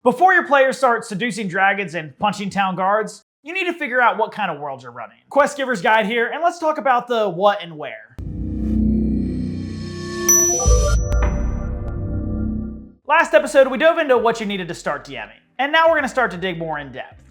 Before your players start seducing dragons and punching town guards, you need to figure out what kind of world you're running. Quest Giver's Guide here, and let's talk about the what and where. Last episode, we dove into what you needed to start DMing, and now we're going to start to dig more in depth.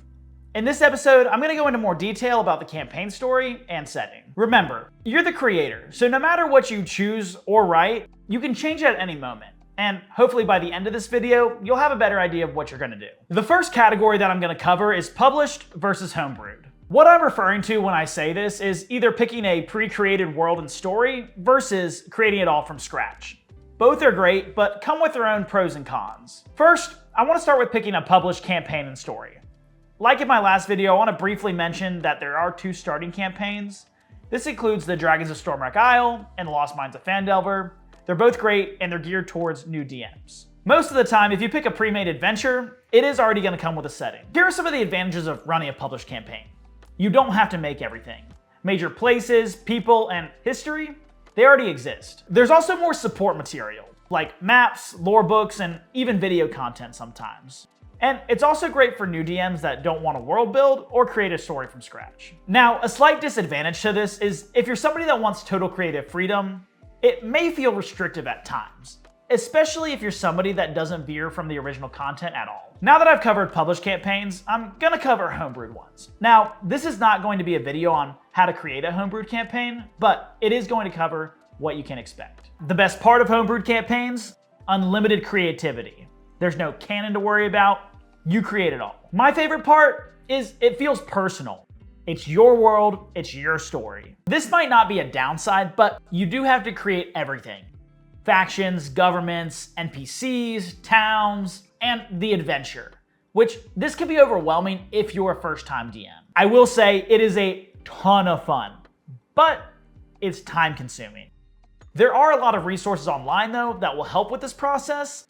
In this episode, I'm going to go into more detail about the campaign story and setting. Remember, you're the creator, so no matter what you choose or write, you can change it at any moment. And hopefully by the end of this video, you'll have a better idea of what you're going to do. The first category that I'm going to cover is published versus homebrewed. What I'm referring to when I say this is either picking a pre-created world and story versus creating it all from scratch. Both are great, but come with their own pros and cons. First, I want to start with picking a published campaign and story. Like in my last video, I want to briefly mention that there are two starting campaigns. This includes the Dragons of Stormwreck Isle and Lost Mines of Phandelver. They're both great and they're geared towards new DMs. Most of the time, if you pick a pre-made adventure, it is already going to come with a setting. Here are some of the advantages of running a published campaign. You don't have to make everything. Major places, people, and history, they already exist. There's also more support material, like maps, lore books, and even video content sometimes. And it's also great for new DMs that don't want to world build or create a story from scratch. Now, a slight disadvantage to this is if you're somebody that wants total creative freedom, it may feel restrictive at times, especially if you're somebody that doesn't veer from the original content at all. Now that I've covered published campaigns, I'm gonna cover homebrewed ones. Now, this is not going to be a video on how to create a homebrewed campaign, but it is going to cover what you can expect. The best part of homebrewed campaigns, unlimited creativity. There's no canon to worry about, you create it all. My favorite part is it feels personal. It's your world, it's your story. This might not be a downside, but you do have to create everything. Factions, governments, NPCs, towns, and the adventure, which this can be overwhelming if you're a first-time DM. I will say it is a ton of fun, but it's time-consuming. There are a lot of resources online, though, that will help with this process.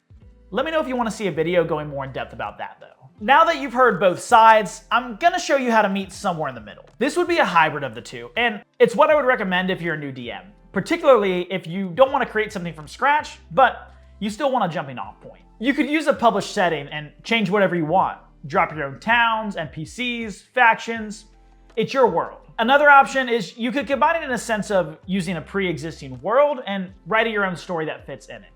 Let me know if you want to see a video going more in depth about that, though. Now that you've heard both sides, I'm gonna show you how to meet somewhere in the middle. This would be a hybrid of the two, and it's what I would recommend if you're a new DM, particularly if you don't want to create something from scratch, but you still want a jumping off point. You could use a published setting and change whatever you want. Drop your own towns, NPCs, factions. It's your world. Another option is you could combine it in a sense of using a pre-existing world and writing your own story that fits in it.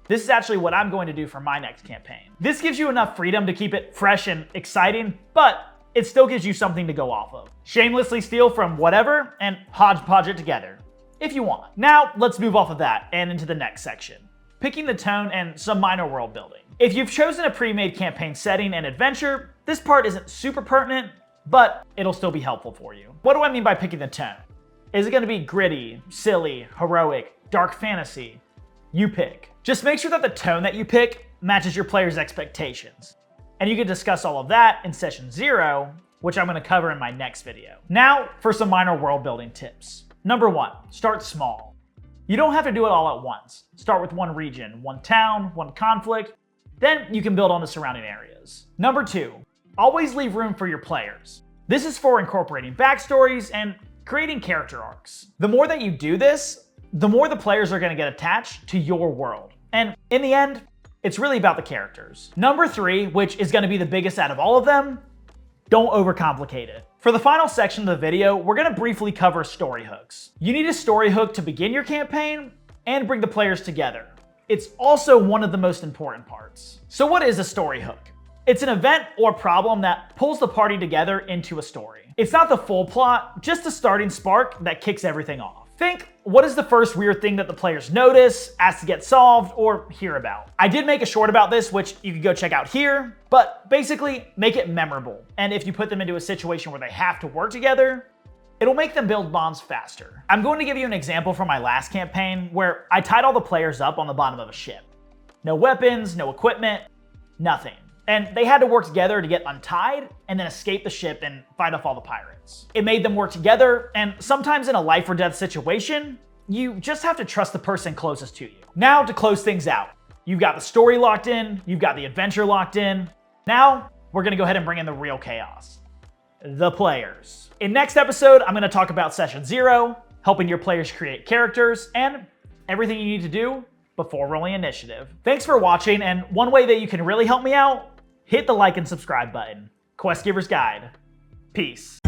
This is actually what I'm going to do for my next campaign. This gives you enough freedom to keep it fresh and exciting, but it still gives you something to go off of. Shamelessly steal from whatever and hodgepodge it together, if you want. Now, let's move off of that and into the next section. Picking the tone and some minor world building. If you've chosen a pre-made campaign setting and adventure, this part isn't super pertinent, but it'll still be helpful for you. What do I mean by picking the tone? Is it gonna be gritty, silly, heroic, dark fantasy? You pick. Just make sure that the tone that you pick matches your players' expectations. And you can discuss all of that in session 0, which I'm going to cover in my next video. Now for some minor world building tips. Number 1, start small. You don't have to do it all at once. Start with one region, one town, one conflict, then you can build on the surrounding areas. Number 2, always leave room for your players. This is for incorporating backstories and creating character arcs. The more that you do this, the more the players are going to get attached to your world. And in the end, it's really about the characters. Number 3, which is going to be the biggest out of all of them, don't overcomplicate it. For the final section of the video, we're going to briefly cover story hooks. You need a story hook to begin your campaign and bring the players together. It's also one of the most important parts. So what is a story hook? It's an event or problem that pulls the party together into a story. It's not the full plot, just a starting spark that kicks everything off. Think, what is the first weird thing that the players notice, ask to get solved, or hear about? I did make a short about this, which you can go check out here, but basically make it memorable. And if you put them into a situation where they have to work together, it'll make them build bonds faster. I'm going to give you an example from my last campaign where I tied all the players up on the bottom of a ship. No weapons, no equipment, nothing. And they had to work together to get untied and then escape the ship and fight off all the pirates. It made them work together, and sometimes in a life or death situation, you just have to trust the person closest to you. Now to close things out, you've got the story locked in, you've got the adventure locked in. Now we're gonna go ahead and bring in the real chaos. The players. In next episode, I'm gonna talk about session 0, helping your players create characters, and everything you need to do before rolling initiative. Thanks for watching, and one way that you can really help me out hit the like and subscribe button. Quest Giver's Guide. Peace.